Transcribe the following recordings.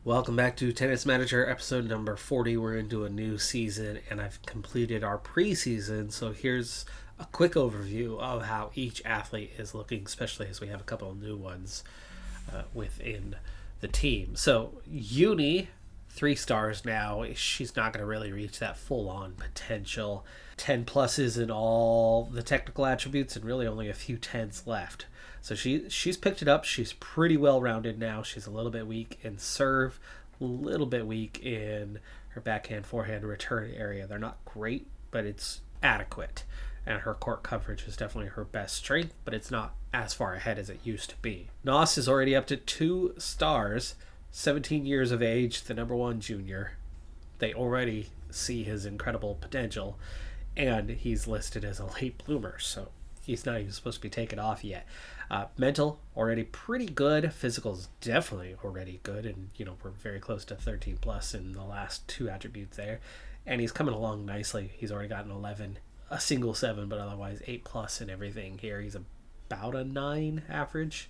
Welcome back to Tennis Manager episode number 40. We're into a new season and I've completed our preseason. So here's a quick overview of how each athlete is looking, especially as we have a couple of new ones within the team. So Uni, 3 stars now. She's not going to really reach that full-on potential. 10 pluses in all the technical attributes and really only a few 10s left. So she's picked it up. She's pretty well-rounded now. She's a little bit weak in serve, a little bit weak in her backhand, forehand, return area. They're not great, but it's adequate. And her court coverage is definitely her best strength, but it's not as far ahead as it used to be. Nos is already up to 2 stars, 17 years of age, the number 1 junior. They already see his incredible potential, and he's listed as a late bloomer, so he's not even supposed to be taken off yet. Mental, already pretty good. Physical's definitely already good, and we're very close to 13 plus in the last 2 attributes there. And he's coming along nicely. He's already got an 11, a single 7, but otherwise 8 plus and everything here. He's about a 9 average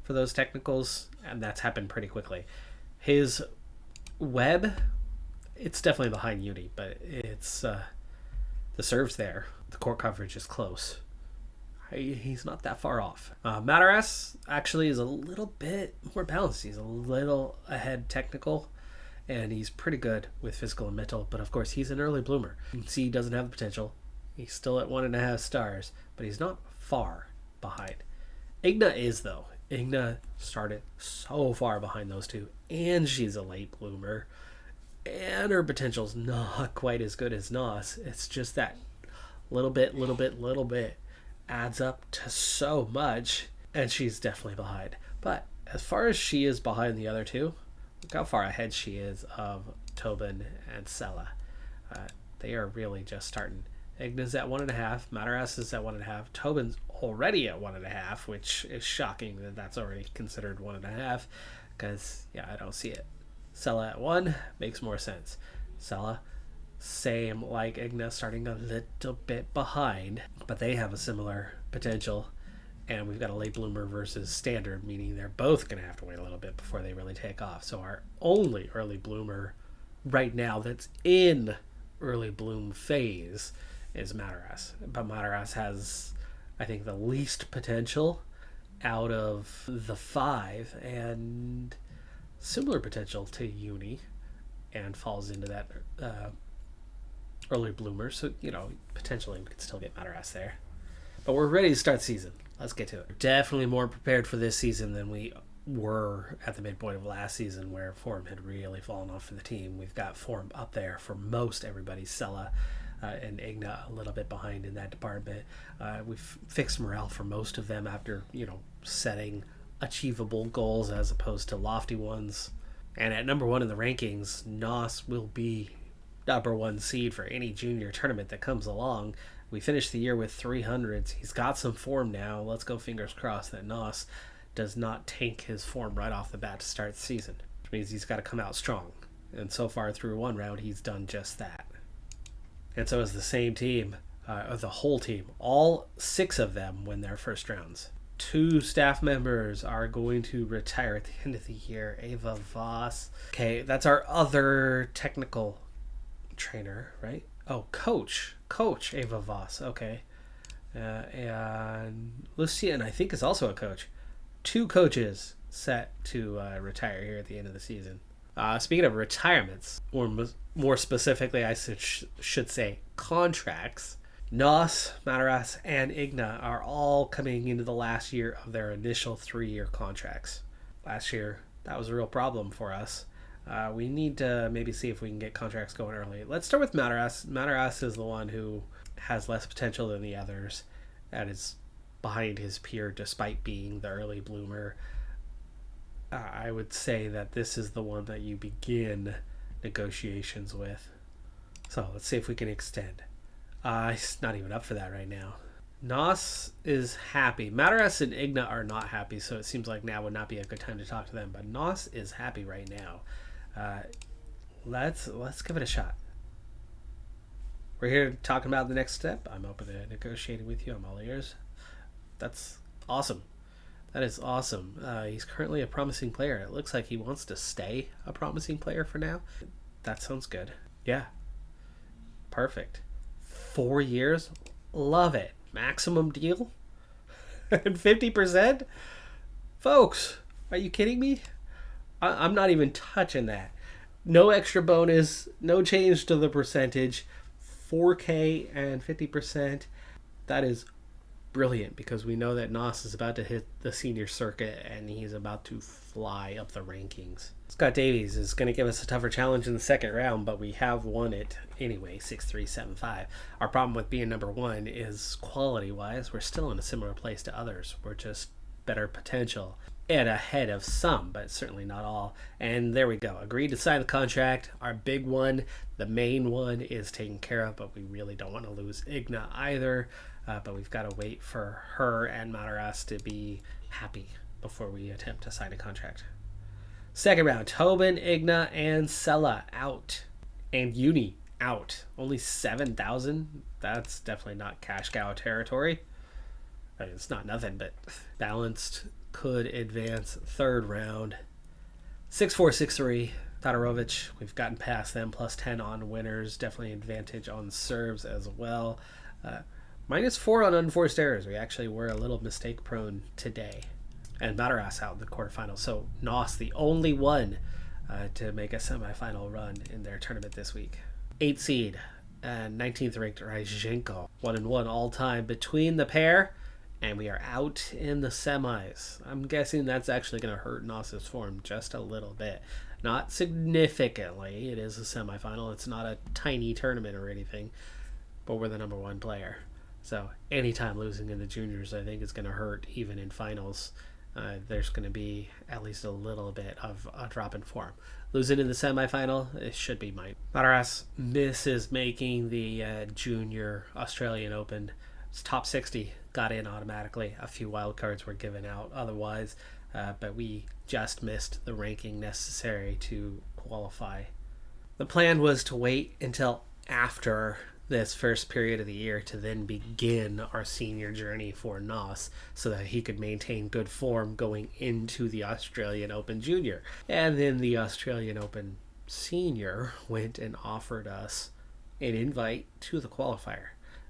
for those technicals, and that's happened pretty quickly. His web, it's definitely behind Uni, but it's the serve's there. The court coverage is close. He's not that far off. Mataras actually is a little bit more balanced. He's a little ahead technical, and he's pretty good with physical and mental, but of course he's an early bloomer. You can see he doesn't have the potential. He's still at 1.5 stars, but he's not far behind. Igna is, though. Igna started so far behind those two, and she's a late bloomer, and her potential's not quite as good as Nos. It's just that little bit adds up to so much, and she's definitely behind. But as far as she is behind the other two, look how far ahead she is of Tobin and Sella. They are really just starting. Igna's at 1.5, Mataras is at 1.5, Tobin's already at 1.5, which is shocking that that's already considered 1.5, because I don't see it. Sella at 1 makes more sense. Sella, same like Igna, starting a little bit behind, but they have a similar potential, and we've got a late bloomer versus standard, meaning they're both going to have to wait a little bit before they really take off. So our only early bloomer right now that's in early bloom phase is Mataras, but Mataras has, I think, the least potential out of the 5, and similar potential to Uni, and falls into that early bloomer, so potentially we could still get Mataras there. But we're ready to start season. Let's get to it. Definitely more prepared for this season than we were at the midpoint of last season, where form had really fallen off for the team. We've got form up there for most everybody. Sella and Igna a little bit behind in that department. We've fixed morale for most of them after setting achievable goals as opposed to lofty ones. And at number 1 in the rankings, Nos will be number 1 seed for any junior tournament that comes along. We finished the year with 300s. He's got some form now. Let's go fingers crossed that Nos does not tank his form right off the bat to start the season, which means he's got to come out strong. And so far through 1 round, he's done just that. And so is the same team, the whole team. All 6 of them win their first rounds. 2 staff members are going to retire at the end of the year. Ava Voss. Okay, that's our other technical trainer, right? Oh, coach Ava Voss. Okay. And Lucian, I think, is also a coach. 2 coaches set to retire here at the end of the season. Speaking of retirements, or more specifically, I should say contracts, Nos, Mataras, and Igna are all coming into the last year of their initial 3-year contracts. Last year, that was a real problem for us. We need to maybe see if we can get contracts going early. Let's start with Mataras. Mataras is the one who has less potential than the others and is behind his peer despite being the early bloomer. I would say that this is the one that you begin negotiations with. So let's see if we can extend. He's not even up for that right now. Nos is happy. Mataras and Igna are not happy, so it seems like now would not be a good time to talk to them. But Nos is happy right now. Let's give it a shot. We're here talking about the next step. I'm open to negotiating with you. I'm all ears. That's awesome. That is awesome. He's currently a promising player. It looks like he wants to stay a promising player for now. That sounds good. Yeah, perfect. 4 years? Love it. Maximum deal? And 50%? Folks, are you kidding me? I'm not even touching that. No extra bonus, no change to the percentage. 4K and 50%. That is brilliant because we know that Nos is about to hit the senior circuit and he's about to fly up the rankings. Scott Davies is going to give us a tougher challenge in the second round, but we have won it anyway, 6-3, 7-5. Our problem with being number one is quality-wise, we're still in a similar place to others. We're just better potential and ahead of some, but certainly not all. And there we go. Agreed to sign the contract. Our big one, the main one, is taken care of, but we really don't want to lose Igna either. But we've got to wait for her and Mataras to be happy before we attempt to sign a contract. Second round, Tobin, Igna, and Sella out. And Uni out. Only 7,000? That's definitely not cash cow territory. I mean, it's not nothing, but balanced could advance third round. 6-4, 6-3. Todorovic, we've gotten past them. +10 on winners. Definitely advantage on serves as well. -4 on unforced errors. We actually were a little mistake prone today. And Mataras out in the quarterfinals. So Nos, the only one to make a semifinal run in their tournament this week. 8th seed and 19th ranked Ryzhenko. 1-1 all time between the pair. And we are out in the semis. I'm guessing that's actually going to hurt Nos's form just a little bit. Not significantly. It is a semifinal. It's not a tiny tournament or anything. But we're the number one player. So anytime losing in the juniors, I think is going to hurt even in finals. There's going to be at least a little bit of a drop in form. Losing in the semifinal, it should be mine. Mataras misses making the junior Australian Open. It's top 60, got in automatically. A few wild cards were given out otherwise, but we just missed the ranking necessary to qualify. The plan was to wait until after this first period of the year to then begin our senior journey for Nos so that he could maintain good form going into the Australian Open Junior. And then the Australian Open Senior went and offered us an invite to the qualifier.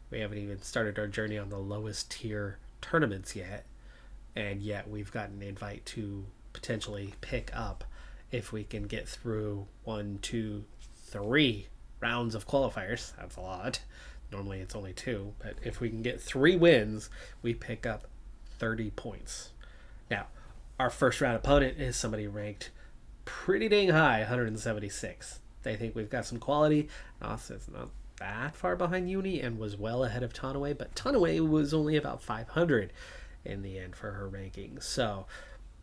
We haven't even started our journey on the lowest tier tournaments yet, and yet we've got an invite to potentially pick up if we can get through 1, 2, 3 rounds of qualifiers. That's a lot. Normally it's only 2, but if we can get 3 wins, we pick up 30 points. Now, our first round opponent is somebody ranked pretty dang high, 176. They think we've got some quality. Nos is not that far behind Uni and was well ahead of Tanaway, but Tanaway was only about 500 in the end for her ranking. So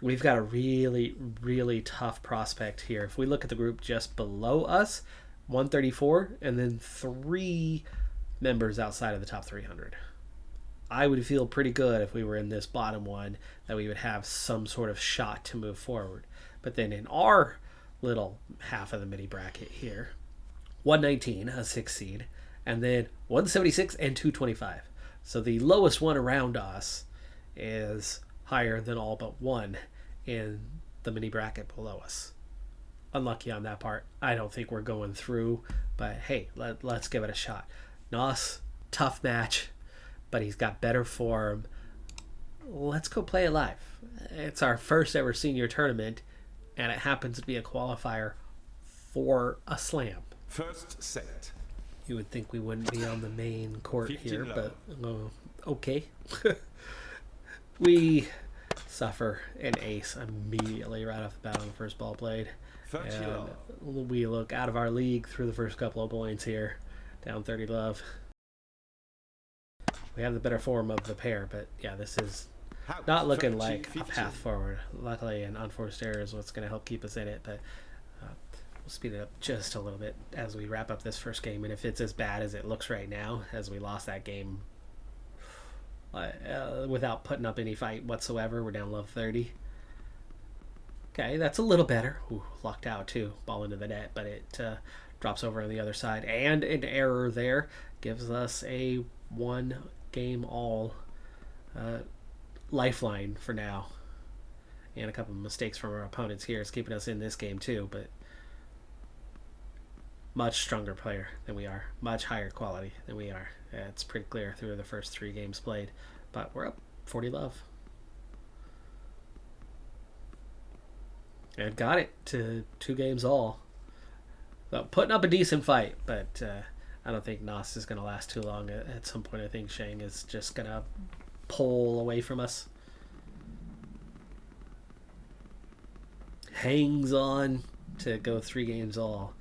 we've got a really, really tough prospect here. If we look at the group just below us, 134, and then 3 members outside of the top 300. I would feel pretty good if we were in this bottom one, that we would have some sort of shot to move forward. But then in our little half of the mini bracket here, 119, a 6 seed, and then 176 and 225. So the lowest one around us is higher than all but one in the mini bracket below us. Unlucky on that part. I don't think we're going through, but hey, let's give it a shot. Nos, tough match, but he's got better form. Let's go play it live. It's our first ever senior tournament, and it happens to be a qualifier for a slam. First set. You would think we wouldn't be on the main court here, but okay. We suffer an ace immediately right off the bat on the first ball played. And we look out of our league through the first couple of points here. Down 30 love. We have the better form of the pair, but yeah, this is not looking like a path forward. Luckily, an unforced error is what's going to help keep us in it, but we'll speed it up just a little bit as we wrap up this first game. And if it's as bad as it looks right now, as we lost that game without putting up any fight whatsoever, we're down love 30. Okay, that's a little better. Ooh, locked out too. Ball into the net, but it drops over on the other side. And an error there gives us a 1 game all lifeline for now. and a couple of mistakes from our opponents here is keeping us in this game too, but much stronger player than we are, much higher quality than we are. It's pretty clear through the first 3 games played, but we're up 40 love. And got it to 2 games all. So putting up a decent fight, but I don't think Nos is going to last too long. At some point, I think Shang is just going to pull away from us. Hangs on to go 3 games all.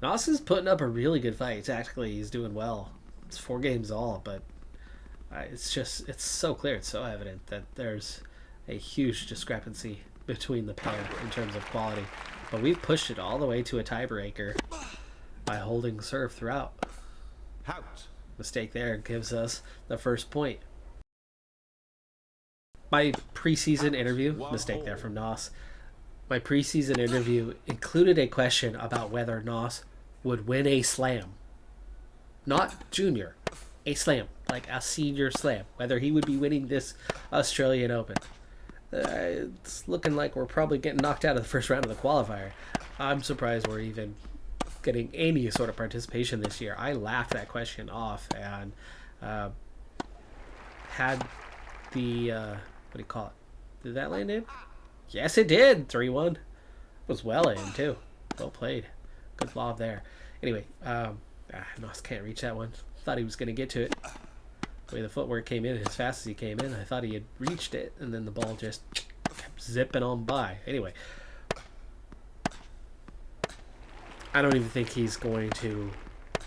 Nos is putting up a really good fight. Tactically, he's doing well. It's 4 games all, but it's so clear, it's so evident that there's a huge discrepancy between the pair in terms of quality. But we've pushed it all the way to a tiebreaker by holding serve throughout. Mistake there gives us the first point. My preseason interview, mistake there from Nos. My preseason interview included a question about whether Nos would win a slam. Not junior, a slam, like a senior slam. Whether he would be winning this Australian Open. It's looking like we're probably getting knocked out of the first round of the qualifier. I'm surprised we're even getting any sort of participation this year. I laughed that question off and had the, what do you call it? Did that land in? Yes, it did. 3-1. It was well in, too. Well played. Good lob there. Anyway, Nos can't reach that one. Thought he was going to get to it. The way the footwork came in as fast as he came in, I thought he had reached it, and then the ball just kept zipping on by. Anyway, I don't even think he's going to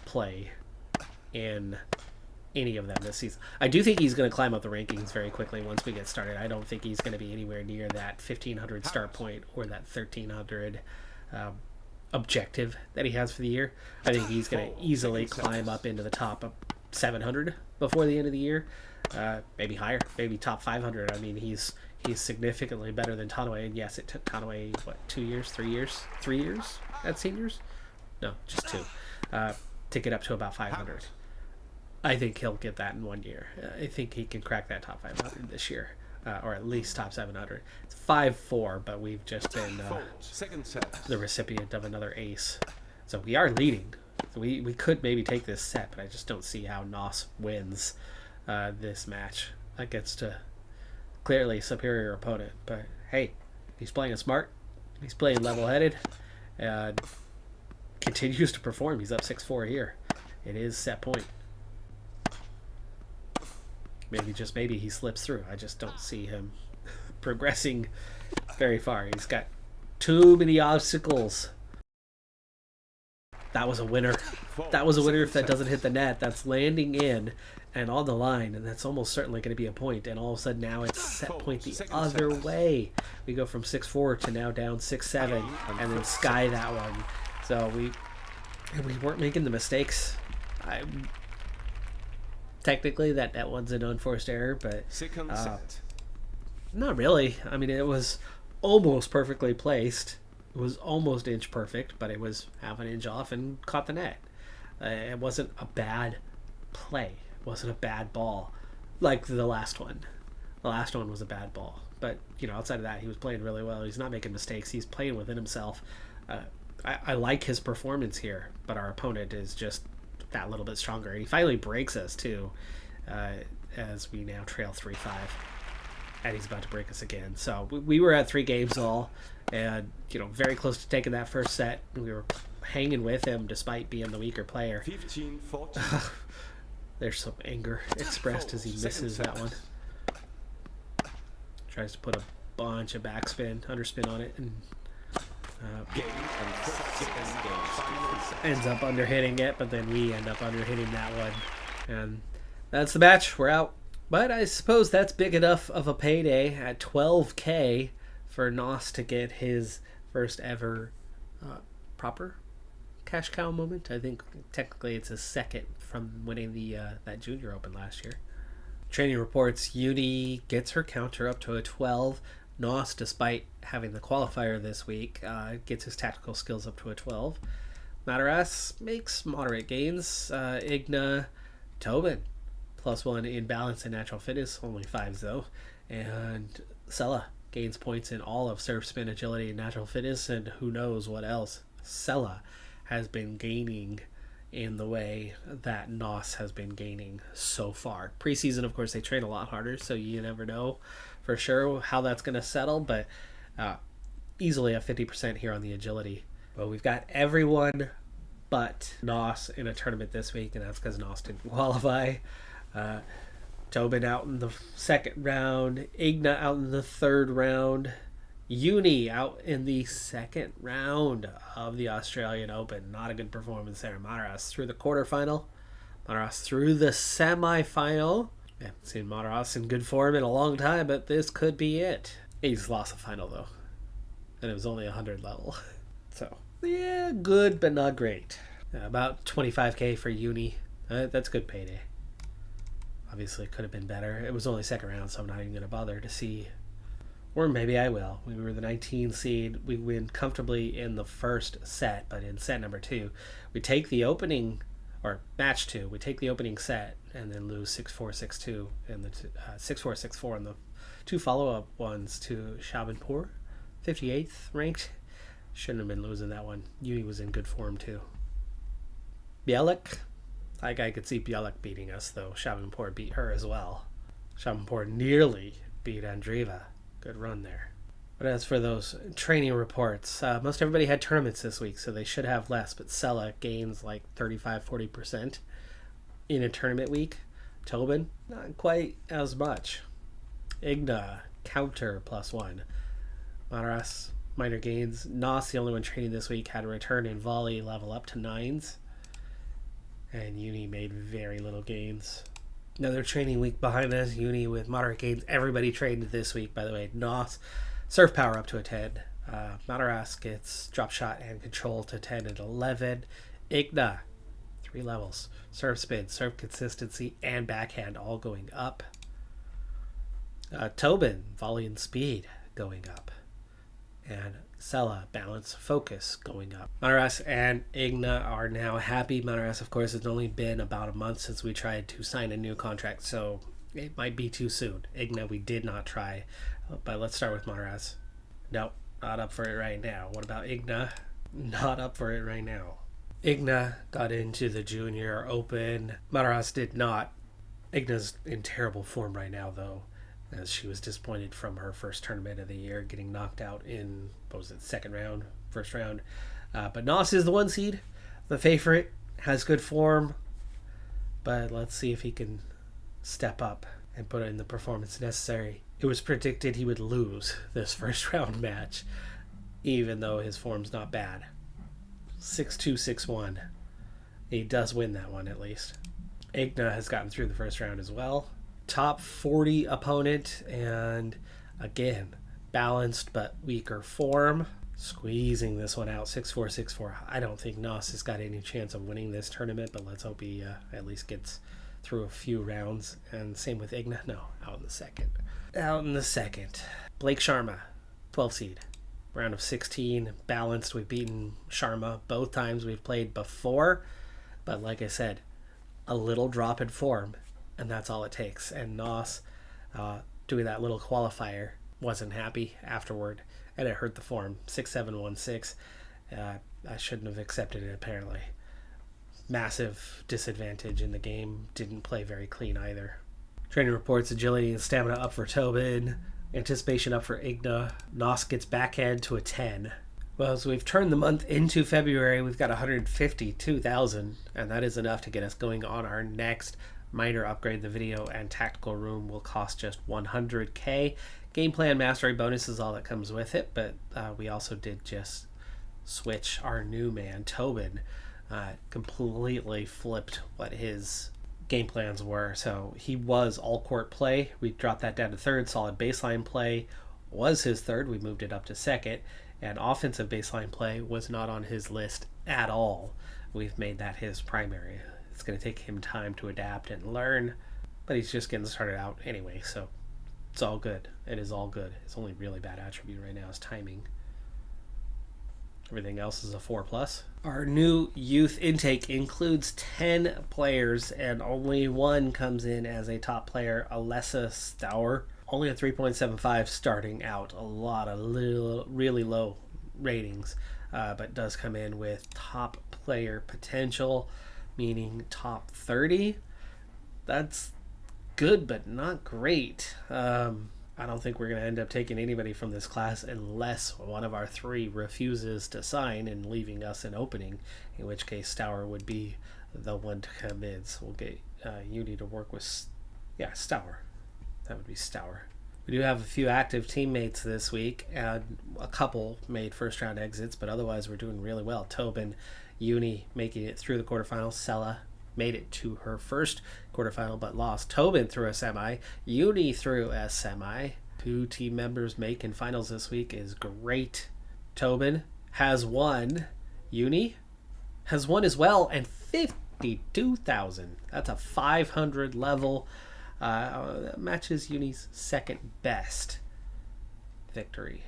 play in any of them this season. I do think he's going to climb up the rankings very quickly once we get started. I don't think he's going to be anywhere near that 1,500 start point or that 1,300 objective that he has for the year. I think he's going to easily climb up into the top 700 before the end of the year, maybe higher, maybe top 500. I mean, he's significantly better than Tanwe, and yes, it took Tanwe 2 years, 3 years at seniors, no, just 2, to get up to about 500. I think he'll get that in 1 year. I think he can crack that top 500 this year, or at least top 700. It's 5-4, but we've just been the recipient of another ace, so we are leading. So we could maybe take this set, but I just don't see how Nos wins this match against a clearly superior opponent. But hey, he's playing it smart. He's playing level-headed. And continues to perform. He's up 6-4 here. It is set point. Maybe he slips through. I just don't see him progressing very far. He's got too many obstacles. That was a winner. That was a winner if that doesn't hit the net. That's landing in and on the line, and that's almost certainly going to be a point. And all of a sudden now it's set point the other way. We go from 6-4 to now down 6-7, and then sky that one. So we weren't making the mistakes. Technically, that one's an unforced error, but not really. I mean, it was almost perfectly placed. It was almost inch perfect, but it was half an inch off and caught the net. It wasn't a bad play. It wasn't a bad ball like the last one. The last one was a bad ball. But, outside of that, he was playing really well. He's not making mistakes. He's playing within himself. I like his performance here, but our opponent is just that little bit stronger. He finally breaks us, too, as we now trail 3-5. And he's about to break us again. So we were at 3 games all. And, very close to taking that first set. We were hanging with him despite being the weaker player. 15-14. There's some anger expressed as he misses that one. Tries to put a bunch of backspin, underspin on it, and ends up underhitting it, but then we end up underhitting that one. And that's the match. We're out. But I suppose that's big enough of a payday at 12K for Nos to get his first ever proper cash cow moment. I think technically it's his second from winning the that Junior Open last year. Training reports, Uni gets her counter up to a 12. Nos, despite having the qualifier this week, gets his tactical skills up to a 12. Mataras makes moderate gains. Igna, Tobin, +1 in balance and natural fitness, only 5s though. And Sella gains points in all of surf, spin, agility, and natural fitness, and who knows what else. Sella has been gaining in the way that Nos has been gaining so far. Preseason, of course, they train a lot harder, so you never know for sure how that's going to settle, but easily a 50% here on the agility. But we've got everyone but Nos in a tournament this week, and that's because Nos didn't qualify. Tobin out in the second round, Igna out in the third round, Uni out in the second round of the Australian Open. Not a good performance there. Madaras through the quarterfinal. Madaras through the semifinal. I haven't seen Madaras in good form in a long time, but this could be it. He's lost the final, though. And it was only 100 level. So, yeah, good, but not great. About 25k for Uni. That's good payday. Obviously, it could have been better. It was only second round, so I'm not even going to bother to see. Or maybe I will. We were the 19 seed. We win comfortably in the first set, but in set number 2, we take the opening, or match 2, we take the opening set and then lose 6-4, 6-2, and the 6-4, 6-4 in the 2 follow-up ones to Shabanpur, 58th ranked. Shouldn't have been losing that one. Uni was in good form too. Bielik, I could see Bielik beating us, though Shabanpur beat her as well. Shabanpur nearly beat Andreeva. Good run there. But as for those training reports, most everybody had tournaments this week, so they should have less, but Sella gains like 35-40% in a tournament week. Tobin, not quite as much. Igna, counter +1. Madaras, minor gains. Nos, the only one training this week, had a return in volley level up to 9s. And Uni made very little gains. Another training week behind us. Uni with moderate gains. Everybody trained this week, by the way. Nos, surf power up to a 10. Madaras gets drop shot and control to 10 and 11. Igna, 3 levels. Surf spin, surf consistency, and backhand all going up. Tobin, volley and speed going up. And Sella, balance, focus going up. Madaras and Igna are now happy. Madaras, of course, it's only been about a month since we tried to sign a new contract, so it might be too soon. Igna, we did not try, but let's start with Madaras. Nope, not up for it right now. What about Igna? Not up for it right now. Igna got into the Junior Open. Madaras did not. Igna's in terrible form right now, though, as she was disappointed from her first tournament of the year, getting knocked out in, second round, first round. But Nos is the 1 seed. The favorite, has good form, but let's see if he can step up and put in the performance necessary. It was predicted he would lose this first round match, even though his form's not bad. 6-2, 6-1. He does win that one, at least. Igna has gotten through the first round as well. Top 40 opponent, and again, balanced but weaker form. Squeezing this one out, 6-4, 6-4. I don't think Nos has got any chance of winning this tournament, but let's hope he at least gets through a few rounds. And same with Igna. No, out in the second. Out in the second. Blake Sharma, 12 seed. Round of 16, balanced. We've beaten Sharma both times we've played before, but like I said, a little drop in form, and that's all it takes. And Nos, doing that little qualifier, wasn't happy afterward, and it hurt the form. 6-7-1-6. I shouldn't have accepted it, apparently. Massive disadvantage in the game. Didn't play very clean either. Training reports, agility and stamina up for Tobin. Anticipation up for Igna. Nos gets backhand to a 10. Well, as we've turned the month into February, we've got 152,000, and that is enough to get us going on our next minor upgrade. The video and tactical room will cost just 100k. Game plan mastery bonus is all that comes with it, but we also did just switch our new man, Tobin. Completely flipped what his game plans were. So he was all court play. We dropped that down to third. Solid baseline play was his third. We moved it up to second. And offensive baseline play was not on his list at all. We've made that his primary. It's going to take him time to adapt and learn, but he's just getting started out anyway, so it's all good. It is all good. His only really bad attribute right now is timing. Everything else is a 4+. Our new youth intake includes 10 players, and only one comes in as a top player, Alessa Stour. Only a 3.75 starting out. A lot of really low ratings, but does come in with top player potential, meaning top 30. That's good, but not great. I don't think we're going to end up taking anybody from this class unless one of our three refuses to sign and leaving us an opening, in which case Stour would be the one to come in. So we'll get Uni to work with, Stour. That would be Stour. We do have a few active teammates this week, and a couple made first round exits, but otherwise we're doing really well. Tobin, Uni making it through the quarterfinals. Sella made it to her first quarterfinal but lost. Tobin through a semi. Uni through a semi. 2 team members making finals this week is great. Tobin has won. Uni has won as well, and 52,000. That's a 500 level. That matches Uni's second best victory.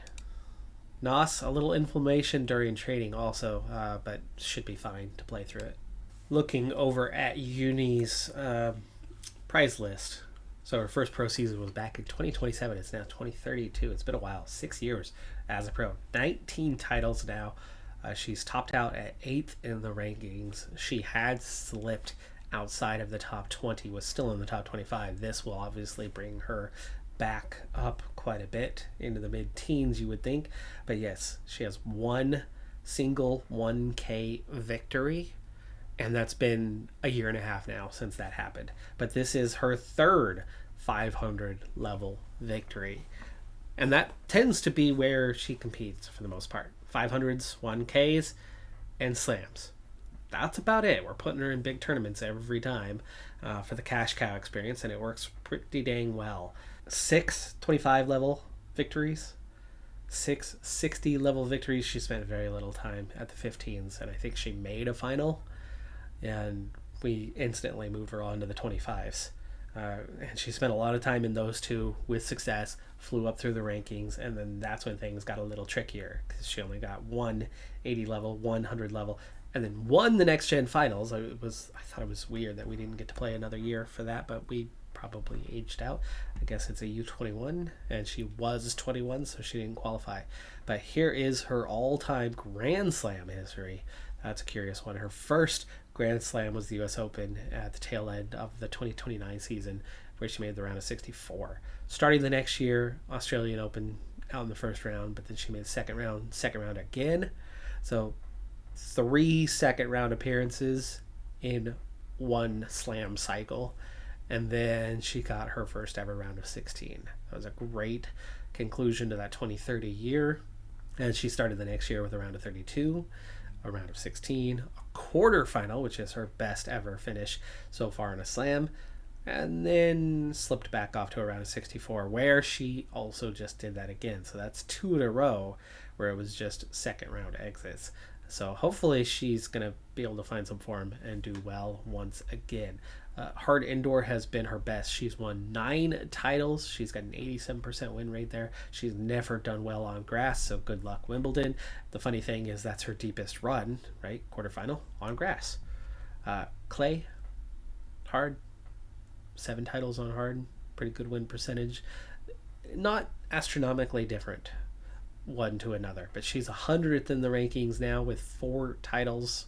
Nos, a little inflammation during training also, but should be fine to play through it. Looking over at Uni's prize list. So her first pro season was back in 2027. It's now 2032. It's been a while. 6 years as a pro. 19 titles now. She's topped out at 8th in the rankings. She had slipped outside of the top 20, was still in the top 25. This will obviously bring her back up quite a bit into the mid-teens, you would think. But yes, she has one single 1K victory, and that's been a year and a half now since that happened. But this is her third 500 level victory, and that tends to be where she competes for the most part. 500s, 1Ks, and slams. That's about it. We're putting her in big tournaments every time for the cash cow experience, and it works pretty dang well. 6 25 level victories, 6 60 level victories. She spent very little time at the 15s, and I think she made a final, and we instantly moved her on to the 25s. And she spent a lot of time in those two with success, flew up through the rankings, and then that's when things got a little trickier because she only got 180 level, 100 level, and then won the next gen finals. I thought it was weird that we didn't get to play another year for that, but we probably aged out. I guess it's a U21, and she was 21, so she didn't qualify. But here is her all-time Grand Slam history. That's a curious one. Her first Grand Slam was the U.S. Open at the tail end of the 2029 season, where she made the round of 64. Starting the next year, Australian Open out in the first round, but then she made the second round again. So 3 second round appearances in one slam cycle, and then she got her first ever round of 16. That was a great conclusion to that 2030 year, and she started the next year with a round of 32, a round of 16, a quarterfinal, which is her best ever finish so far in a slam, and then slipped back off to a round of 64, where she also just did that again. So that's 2 in a row where it was just second round exits. So hopefully she's going to be able to find some form and do well once again. Hard indoor has been her best. She's won 9 titles. She's got an 87% win rate there. She's never done well on grass, so good luck, Wimbledon. The funny thing is that's her deepest run, right? Quarterfinal on grass. Clay, hard, 7 titles on hard, pretty good win percentage. Not astronomically different one to another, but she's 100th in the rankings now with 4 titles.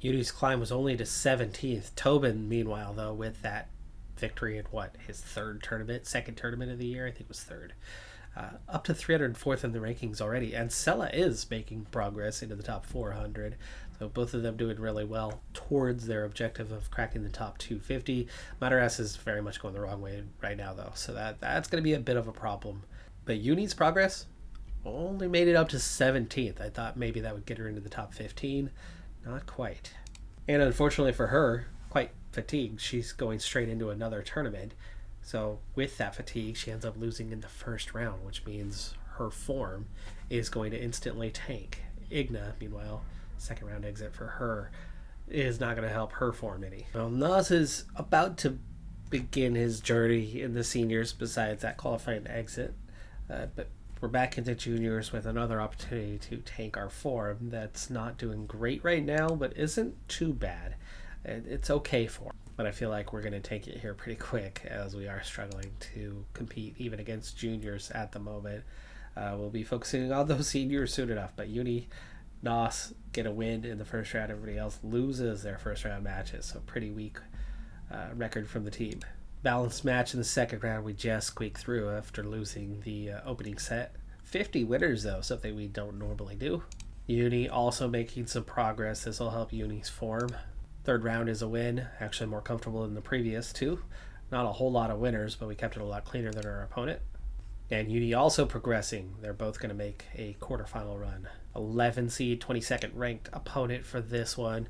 Uni's climb was only to 17th. Tobin, meanwhile, though, with that victory in his second tournament of the year, I think it was third, up to 304th in the rankings already. And Sella is making progress into the top 400. So both of them doing really well towards their objective of cracking the top 250. Mataras is very much going the wrong way right now, though, so that's going to be a bit of a problem. But Uni's progress only made it up to 17th. I thought maybe that would get her into the top 15. Not quite. And unfortunately for her, quite fatigued. She's going straight into another tournament. So with that fatigue, she ends up losing in the first round, which means her form is going to instantly tank. Igna, meanwhile, second round exit for her is not going to help her form any. Well, Nas is about to begin his journey in the seniors besides that qualifying exit. But we're back into juniors with another opportunity to tank our form that's not doing great right now, but isn't too bad. It's okay for. but I feel like we're going to take it here pretty quick as we are struggling to compete even against juniors at the moment. We'll be focusing on those seniors soon enough, but Uni, Nos get a win in the first round. Everybody else loses their first round matches, so pretty weak record from the team. Balanced match in the second round, we just squeaked through after losing the opening set. 50 winners though, something we don't normally do. Uni also making some progress. This will help Uni's form. Third round is a win, actually more comfortable than the previous two. Not a whole lot of winners, but we kept it a lot cleaner than our opponent. And Uni also progressing. They're both going to make a quarterfinal run. 11 seed, 22nd ranked opponent for this one.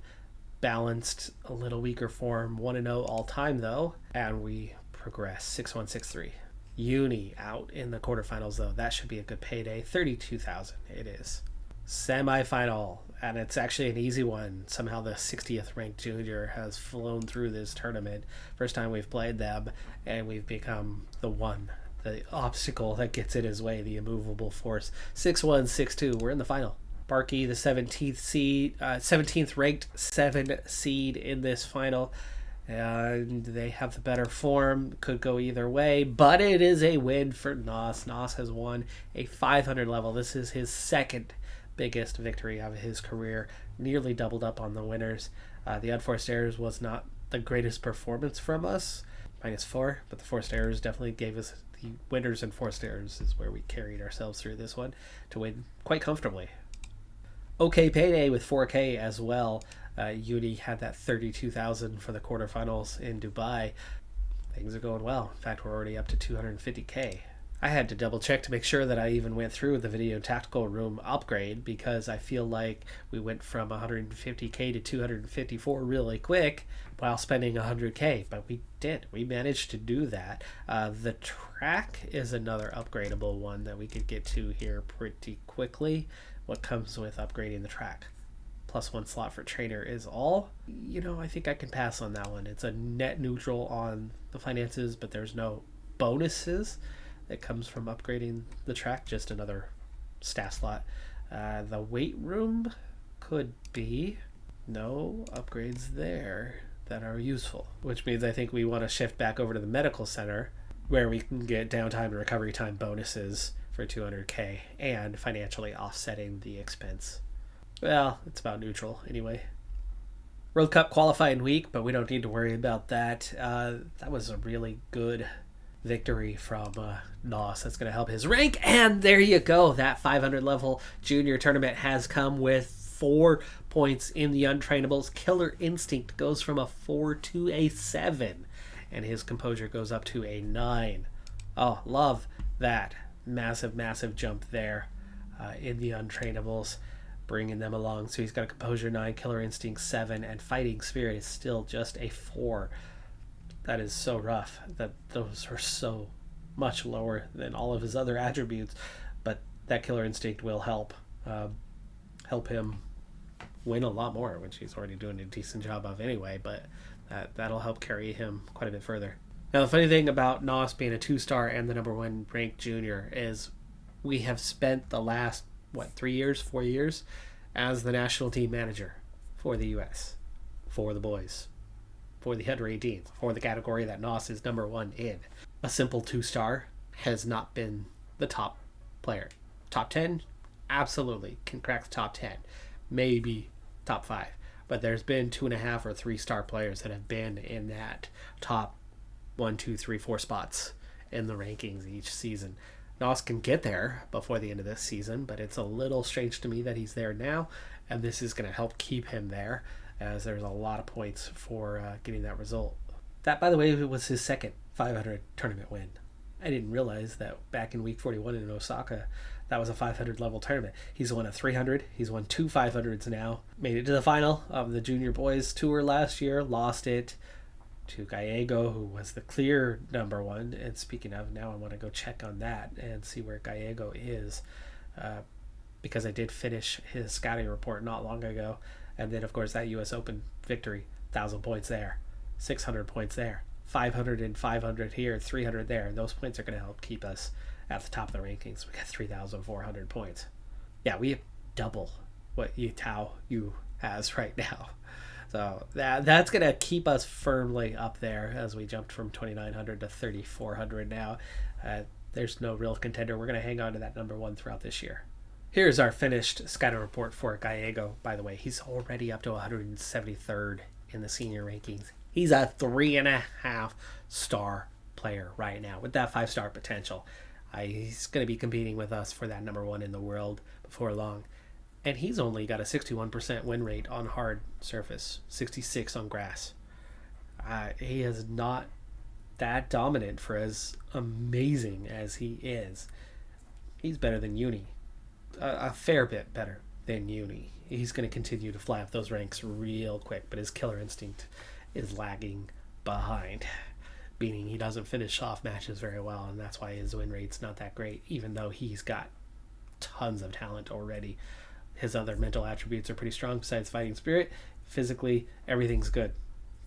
Balanced, a little weaker form, 1-0 all time though, and we progress 6-1, 6-3. Uni out in the quarterfinals though. That should be a good payday. 32,000 it is. Semi-final, and it's actually an easy one. Somehow the 60th ranked junior has flown through this tournament. First time we've played them, and we've become the obstacle that gets in his way, the immovable force. 6-1, 6-2. We're in the final. Barkey, the 17th ranked 7 seed in this final. And they have the better form. Could go either way, but it is a win for Nos. Nos has won a 500 level. This is his second biggest victory of his career. Nearly doubled up on the winners. The unforced errors was not the greatest performance from us. -4, but the forced errors definitely gave us the winners, and forced errors is where we carried ourselves through this one to win quite comfortably. Okay payday with 4K as well. Uni had that 32,000 for the quarterfinals in Dubai. Things are going well. In fact, we're already up to 250K. I had to double check to make sure that I even went through the video tactical room upgrade, because I feel like we went from 150K to 254 really quick while spending 100K, but we did. We managed to do that. The track is another upgradable one that we could get to here pretty quickly. What comes with upgrading the track? +1 slot for trainer is all. I think I can pass on that one. It's a net neutral on the finances, but there's no bonuses that comes from upgrading the track, just another staff slot. The weight room could be no upgrades there that are useful, which means I think we want to shift back over to the medical center, where we can get downtime and recovery time bonuses for 200K and financially offsetting the expense. Well, it's about neutral anyway. World Cup qualifying week, but we don't need to worry about that. That was a really good victory from Nos. That's going to help his rank, and there you go. That 500 level junior tournament has come with 4 points in the untrainables. Killer Instinct goes from a 4 to a 7, and his composure goes up to a 9. Oh, love that. Massive jump there in the untrainables, bringing them along. So he's got a composure 9, killer instinct 7, and fighting spirit is still just a 4. That is so rough that those are so much lower than all of his other attributes, but that killer instinct will help him win a lot more, which he's already doing a decent job of anyway, but that'll help carry him quite a bit further. Now, the funny thing about Nos being a 2-star and the number 1 ranked junior is we have spent the last, 4 years as the national team manager for the U.S., for the boys, for the under 18s, for the category that Nos is number 1 in. A simple 2-star has not been the top player. Top 10? Absolutely. Can crack the top 10. Maybe top 5. But there's been 2.5 or 3-star players that have been in that top 1, 2, 3, 4 spots in the rankings each season. Nos can get there before the end of this season, but it's a little strange to me that he's there now, and this is going to help keep him there, as there's a lot of points for getting that result. That, by the way, was his second 500 tournament win. I didn't realize that back in week 41 in Osaka, that was a 500 level tournament. He's won a 300. He's won 2 500s now. Made it to the final of the Junior Boys Tour last year. Lost it to Gallego, who was the clear number 1. And speaking of, now I want to go check on that and see where Gallego is, because I did finish his scouting report not long ago. And then, of course, that U.S. Open victory, 1,000 points there, 600 points there, 500 and 500 here, 300 there. And those points are going to help keep us at the top of the rankings. We got 3,400 points. Yeah, we have double what Yu has right now. So that's going to keep us firmly up there as we jumped from 2,900 to 3,400 now. There's no real contender. We're going to hang on to that number one throughout this year. Here's our finished scouting report for Gallego, by the way. He's already up to 173rd in the senior rankings. He's a 3.5 star player right now with that 5-star potential. He's going to be competing with us for that number one in the world before long. And he's only got a 61% win rate on hard surface, 66 on grass. He is not that dominant for as amazing as he is. He's better than Uni. A fair bit better than Uni. He's going to continue to fly up those ranks real quick, but his killer instinct is lagging behind, meaning he doesn't finish off matches very well, and that's why his win rate's not that great, even though he's got tons of talent already. His other mental attributes are pretty strong besides fighting spirit. Physically, everything's good.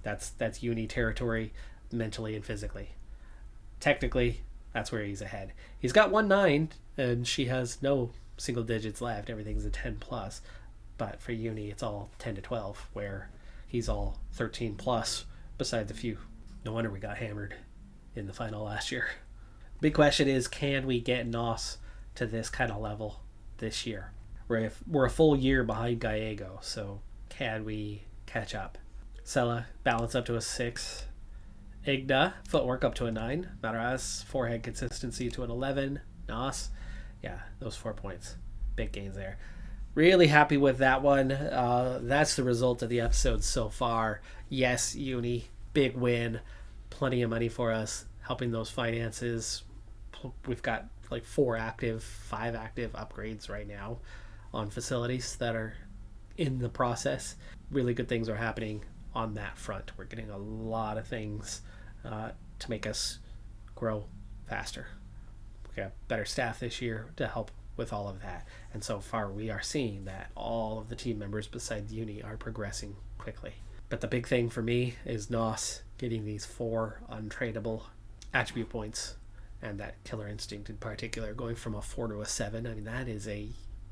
That's Uni territory, mentally and physically. Technically, that's where he's ahead. He's got 1-9, and she has no single digits left. Everything's a 10 plus. But for Uni, it's all 10 to 12, where he's all 13 plus, besides a few. No wonder we got hammered in the final last year. Big question is, can we get Nos to this kind of level this year? We're a full year behind Gallego, so can we catch up? Sella, balance up to a 6. Igna, footwork up to a 9. Maras, forehead consistency to an 11. Nos, yeah, those 4 points. Big gains there. Really happy with that one. That's the result of the episode so far. Yes, Uni, big win. Plenty of money for us, helping those finances. We've got like 5 active upgrades right now on facilities that are in the process. Really good things are happening on that front. We're getting a lot of things to make us grow faster. We got better staff this year to help with all of that. And so far we are seeing that all of the team members besides Uni are progressing quickly. But the big thing for me is Nos getting these 4 untradeable attribute points, and that killer instinct in particular, going from a 4 to a 7. I mean, that is a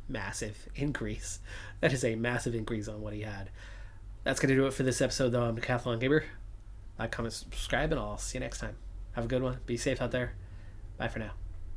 massive increase. That is a massive increase on what he had. That's going to do it for this episode, though. I'm Decathlon Gamer. Like, comment, subscribe, and I'll see you next time. Have a good one. Be safe out there. Bye for now.